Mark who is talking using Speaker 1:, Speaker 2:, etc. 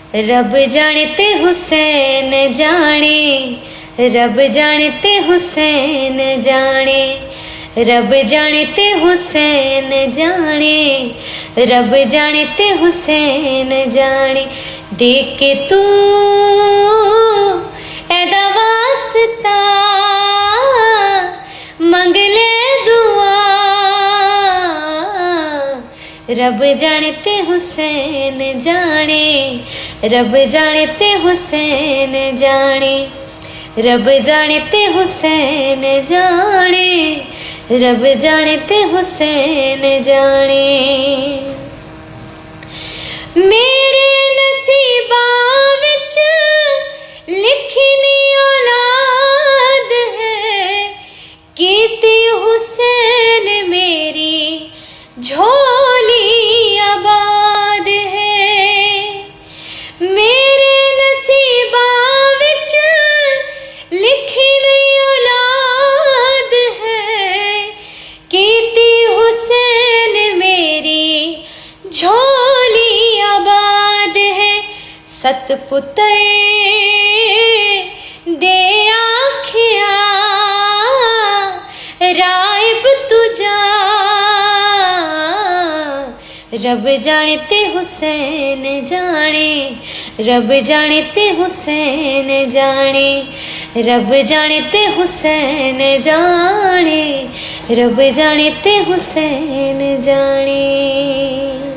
Speaker 1: रब जाने ते हुसैन जाने, रब जाने ते हुसैन जाने, रब जाने ते हुसैन जाने, रब जाने ते हुसैन जाने। देख के तू एदा वास्ता मंग ले दुआ, रब जाने ते हुसैन जाने, रब जाने ते हुसैन जाने, रब जाने ते हुसैन जाने, रब जाने ते हुसैन जाने। मेरे नसीबा विच लिखी नी औलाद है, कीती हुसैन मेरी झोली आबाद है। मेरे नसीबा विच लिखी नहीं औलाद है, कीती हुसैन मेरी झोली आबाद है। सतपुत्र दे आखिया राइब तुझा, रब जाने ते हुसैन जाने, रब जाने ते हुसैन जाने, रब जाने ते हुसैन जाने, रब जाने ते हुसैन जाने।